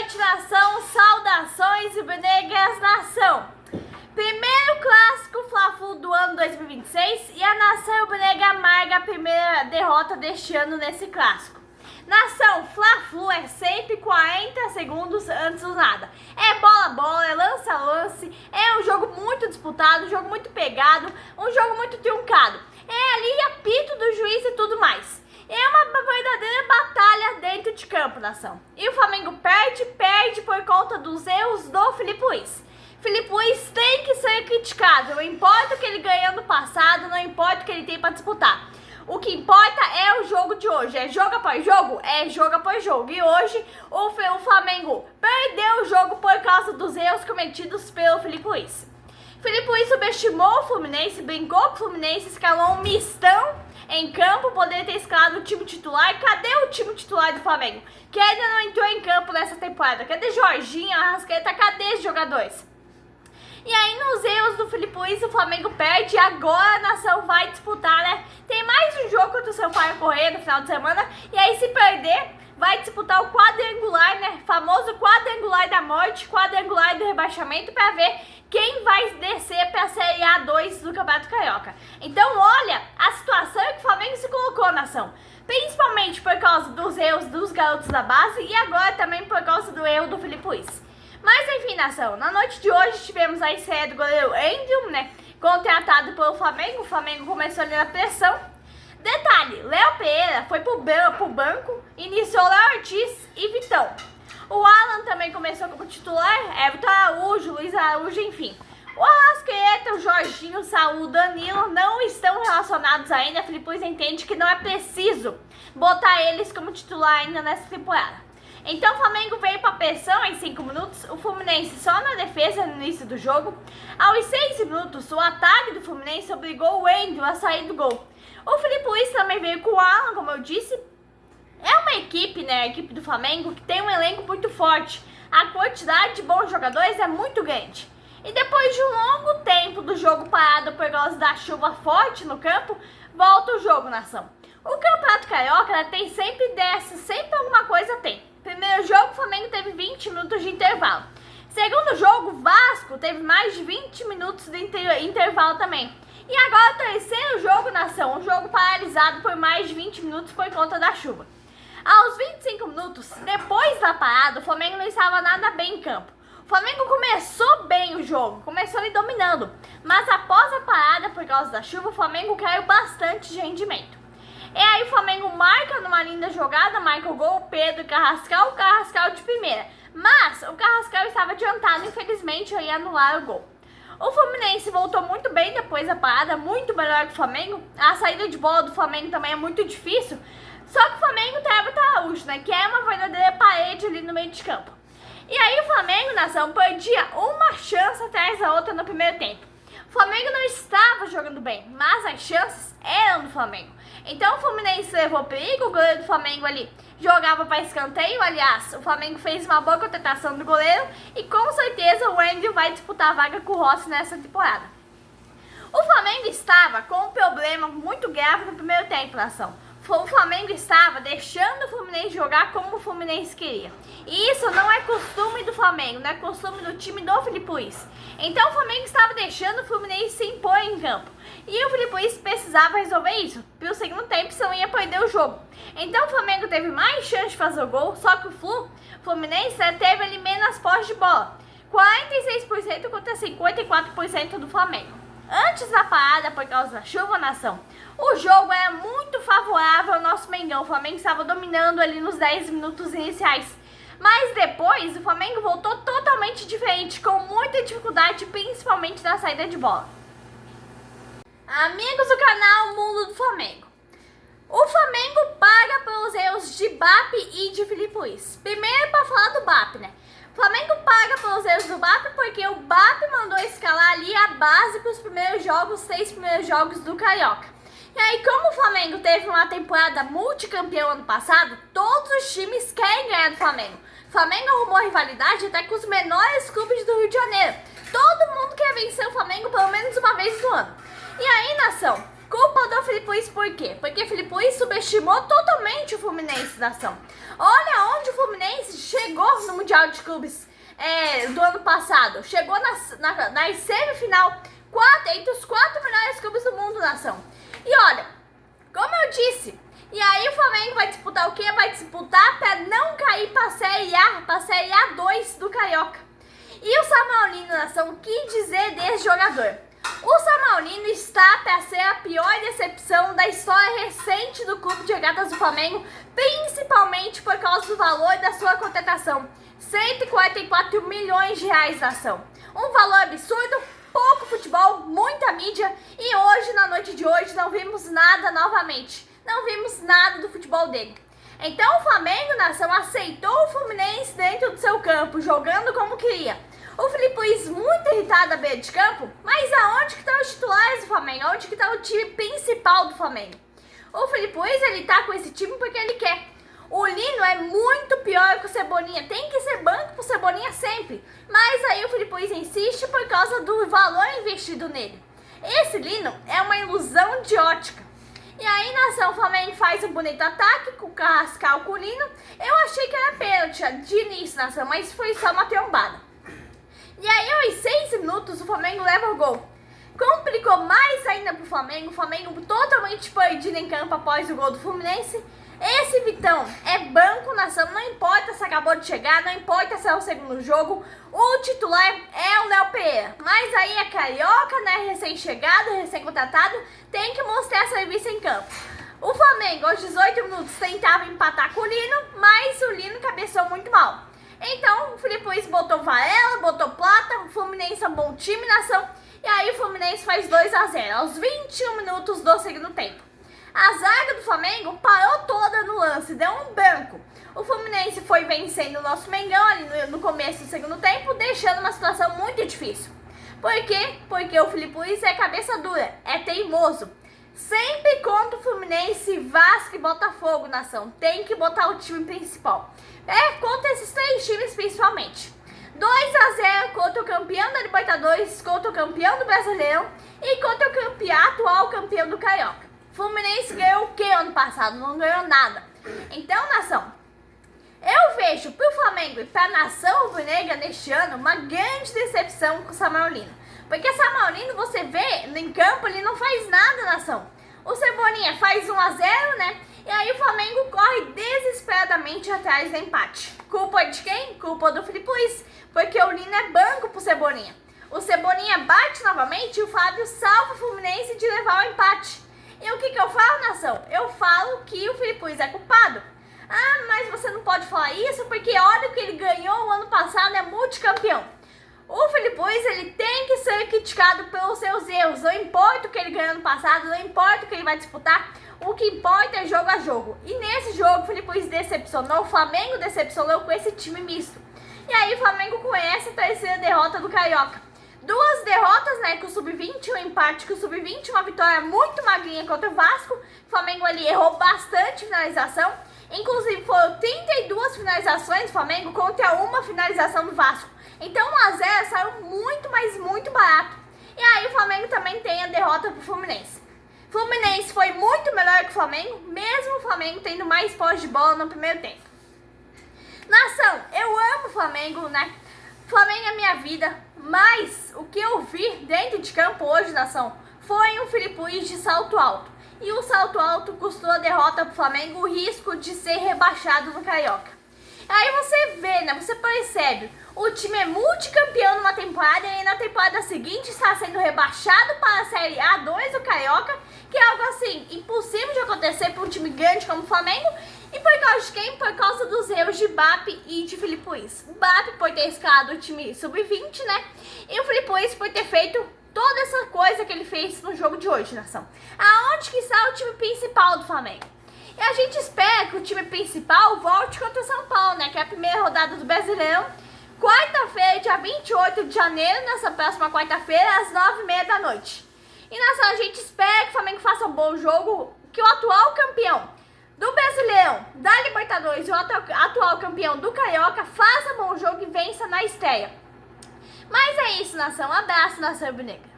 noite, nação! Saudações rubro-negras, nação! Primeiro clássico Fla-Flu do ano 2026 e a nação rubro-negra amarga a primeira derrota deste ano nesse clássico. Nação, Fla-Flu é sempre 40 segundos antes do nada. É bola-bola, é lance-a-lance, é um jogo muito disputado, um jogo muito pegado, um jogo muito truncado. É ali apito do juiz e tudo mais. É uma verdadeira batalha dentro de campo, nação. E o Flamengo perde por conta dos erros do Filipe Luís. Filipe Luís tem que ser criticado, não importa o que ele ganhou no passado, não importa o que ele tem para disputar. O que importa é o jogo de hoje, é jogo após jogo? É jogo após jogo. E hoje o Flamengo perdeu o jogo por causa dos erros cometidos pelo Filipe Luís. Filipe Luís subestimou o Fluminense, brincou com o Fluminense, escalou um mistão em campo, poderia ter escalado o time titular. Cadê o time titular do Flamengo? Que ainda não entrou em campo nessa temporada. Cadê Jorginho, Arrascaeta, cadê os jogadores? E aí nos erros do Filipe Luís o Flamengo perde e agora a nação vai disputar, né? Tem mais um jogo contra o Sampaio Corrêa no final de semana e aí se perder vai disputar o quadrangular, né? Famoso quadrangular da morte, quadrangular do rebaixamento para ver quem vai descer para a Série A2 do Campeonato Carioca. Então olha a situação em que o Flamengo se colocou, nação. Principalmente por causa dos erros dos garotos da base e agora também por causa do erro do Filipe Luís. Mas enfim, nação, na noite de hoje tivemos a estreia do goleiro Andrew, né, contratado pelo Flamengo. O Flamengo começou ali na pressão. Detalhe, Léo Pereira foi pro banco, iniciou Léo Ortiz e Vitão. O Alan também começou como titular, Everton Araújo, Luiz Araújo, enfim. O Arrascaeta, o Jorginho, o Saúl, o Danilo não estão relacionados ainda. A Filipe Luís entende que não é preciso botar eles como titular ainda nessa temporada. Então o Flamengo veio para pressão em 5 minutos, o Fluminense só na defesa no início do jogo. Aos 6 minutos, o ataque do Fluminense obrigou o Andrew a sair do gol. O Filipe Luís também veio com o Alan, como eu disse. É uma equipe, né, a equipe do Flamengo, que tem um elenco muito forte. A quantidade de bons jogadores é muito grande. E depois de um longo tempo do jogo parado por causa da chuva forte no campo, volta o jogo, nação. O Campeonato Carioca tem sempre dessas, sempre alguma coisa tem. Primeiro jogo, o Flamengo teve 20 minutos de intervalo. Segundo jogo, o Vasco teve mais de 20 minutos de intervalo também. E agora o terceiro jogo, nação, um jogo paralisado por mais de 20 minutos por conta da chuva. Aos 25 minutos, depois da parada, o Flamengo não estava nada bem em campo. O Flamengo começou bem o jogo, começou ali dominando. Mas após a parada, por causa da chuva, o Flamengo caiu bastante de rendimento. E aí o Flamengo marca numa linda jogada, marca o gol, o Pedro Carrascal, o Carrascal de primeira. Mas o Carrascal estava adiantado, infelizmente, ia anular o gol. O Fluminense voltou muito bem depois da parada, muito melhor que o Flamengo. A saída de bola do Flamengo também é muito difícil. Só que o Flamengo tem Everton Araújo, né, que é uma verdadeira parede ali no meio de campo. E aí o Flamengo, nação, perdia uma chance atrás da outra no primeiro tempo. O Flamengo não estava jogando bem, mas as chances eram do Flamengo. Então o Fluminense levou perigo, o goleiro do Flamengo ali jogava para escanteio. Aliás, o Flamengo fez uma boa contratação do goleiro e com certeza o Andrew vai disputar a vaga com o Rossi nessa temporada. O Flamengo estava com um problema muito grave no primeiro tempo, nação. O Flamengo estava deixando o Fluminense jogar como o Fluminense queria. E isso não é costume do Flamengo, não é costume do time do Filipe Luís. Então o Flamengo estava deixando o Fluminense se impor em campo. E o Filipe Luís precisava resolver isso. Para o segundo tempo, senão ia perder o jogo. Então o Flamengo teve mais chance de fazer o gol, só que o Fluminense teve ali menos posse de bola. 46% contra 54% do Flamengo. Antes da parada, por causa da chuva, nação, o jogo era muito favorável ao nosso Mengão. O Flamengo estava dominando ali nos 10 minutos iniciais. Mas depois, o Flamengo voltou totalmente diferente, com muita dificuldade, principalmente na saída de bola. Amigos do canal Mundo do Flamengo, o Flamengo paga pelos erros de BAP e de Filipe Luís. Primeiro, para falar do BAP, né? O Flamengo paga pelos erros do BAP porque o BAP mandou escalar ali a base para os primeiros jogos, 6 primeiros jogos do Carioca. E aí, como o Flamengo teve uma temporada multicampeão ano passado, todos os times querem ganhar do Flamengo. O Flamengo arrumou rivalidade até com os menores clubes do Rio de Janeiro. Todo mundo quer vencer o Flamengo pelo menos uma vez no ano. E aí, nação, Culpa do Filipe Luiz por quê? Porque o Filipe Luiz subestimou totalmente o Fluminense, nação. Olha onde o Fluminense chegou no Mundial de Clubes do ano passado. Chegou na semifinal, entre os 4 melhores clubes do mundo, nação. E olha, como eu disse, e aí o Flamengo vai disputar o quê? Vai disputar para não cair para a Série A2 do Carioca. E o Samaulino, nação, o que dizer desse jogador? O Samaulino está para ser a pior decepção da história recente do Clube de Regatas do Flamengo, principalmente por causa do valor da sua contratação. 144 milhões de reais, nação. Um valor absurdo, pouco futebol, muita mídia, e hoje, na noite de hoje, não vimos nada novamente. Não vimos nada do futebol dele. Então o Flamengo, nação, aceitou o Fluminense dentro do seu campo, jogando como queria. O Filipe Luiz muito irritado à beira de campo, mas aonde que estão os titulares do Flamengo? Aonde que está o time principal do Flamengo? O Filipe Luiz, ele tá com esse time porque ele quer. O Lino é muito pior que o Cebolinha, tem que ser banco pro Cebolinha sempre. Mas aí o Filipe Luiz insiste por causa do valor investido nele. Esse Lino é uma ilusão de ótica. E aí, nação, o Flamengo faz um bonito ataque com o Carrascal com o Lino. Eu achei que era pênalti de início, nação, mas foi só uma trombada. E aí, aos 6 minutos, o Flamengo leva o gol. Complicou mais ainda pro Flamengo. O Flamengo totalmente perdido em campo após o gol do Fluminense. Esse Vitão é banco, nação. Não importa se acabou de chegar, não importa se é o segundo jogo. O titular é o Léo Pereira. Mas aí é carioca, né? Recém-chegado, recém-contratado. Tem que mostrar serviço em campo. O Flamengo, aos 18 minutos, tentava empatar com o Lino, mas o Lino cabeceou muito mal. Então, o Filipe Luiz botou Varela, botou Plata, o Fluminense é um bom time, nação. E aí o Fluminense faz 2-0 aos 21 minutos do segundo tempo. A zaga do Flamengo parou toda no lance, deu um branco. O Fluminense foi vencendo o nosso Mengão ali no começo do segundo tempo, deixando uma situação muito difícil. Por quê? Porque o Filipe Luiz é cabeça dura, é teimoso. Sempre contra o Fluminense, Vasco e Botafogo, nação. Tem que botar o time principal. Contra esses 3 times principalmente. 2-0 contra o campeão da Libertadores, contra o campeão do Brasileirão e contra o atual campeão do Carioca. Fluminense ganhou o que ano passado? Não ganhou nada. Então, nação, eu vejo pro Flamengo e pra nação rubro-negra neste ano uma grande decepção com o Samaulino. Porque Samaulino, você vê em campo, ele não faz nada, nação. O Cebolinha faz 1-0, né? E aí o Flamengo corre desesperadamente atrás do empate. Culpa de quem? Culpa do Filipe Luiz, porque o Lino é banco pro Cebolinha. O Cebolinha bate novamente e o Fábio salva o Fluminense de levar o empate. E o que eu falo, nação? Eu falo que o Filipe Luiz é culpado. Ah, mas você não pode falar isso porque olha o que ele ganhou o ano passado, é multicampeão. O Filipe Luiz, ele tem que ser criticado pelos seus erros. Não importa o que ele ganhou ano passado, não importa o que ele vai disputar. O que importa é jogo a jogo. E nesse jogo, o Filipe Luiz decepcionou, o Flamengo decepcionou com esse time misto. E aí o Flamengo com essa 3ª derrota do Carioca. 2 derrotas, né, com o Sub-20, um empate com o Sub-20, uma vitória muito magrinha contra o Vasco. O Flamengo ali errou bastante finalização. Inclusive foram 32 finalizações do Flamengo contra uma finalização do Vasco. Então 1-0 saiu muito, mas muito barato. E aí o Flamengo também tem a derrota pro Fluminense. Fluminense foi muito melhor que o Flamengo, mesmo o Flamengo tendo mais posse de bola no primeiro tempo. Nação, eu amo o Flamengo, né? Flamengo é minha vida, mas o que eu vi dentro de campo hoje, nação, foi um Filipe Luiz de salto alto. E o salto alto custou a derrota pro Flamengo, o risco de ser rebaixado no Carioca. Aí você vê, né? Você percebe, o time é multicampeão numa temporada e na temporada seguinte está sendo rebaixado para a Série A2 do Carioca, que é algo assim, impossível de acontecer para um time grande como o Flamengo. E por causa de quem? Por causa dos erros de Bap e de Filipe Luiz. O Bap por ter escalado o time sub-20, né? E o Filipe Luiz por ter feito toda essa coisa que ele fez no jogo de hoje, nação. Aonde que está o time principal do Flamengo? E a gente espera que o time principal volte contra o São Paulo, né? Que é a primeira rodada do Brasileirão. Quarta-feira, dia 28 de janeiro, nessa próxima quarta-feira, às 9h30 da noite. E nação, a gente espera que o Flamengo faça um bom jogo, que o atual campeão do Brasileirão, da Libertadores e o atual campeão do Carioca faça bom jogo e vença na estreia. Mas é isso, nação. Um abraço, nação rubro-negra.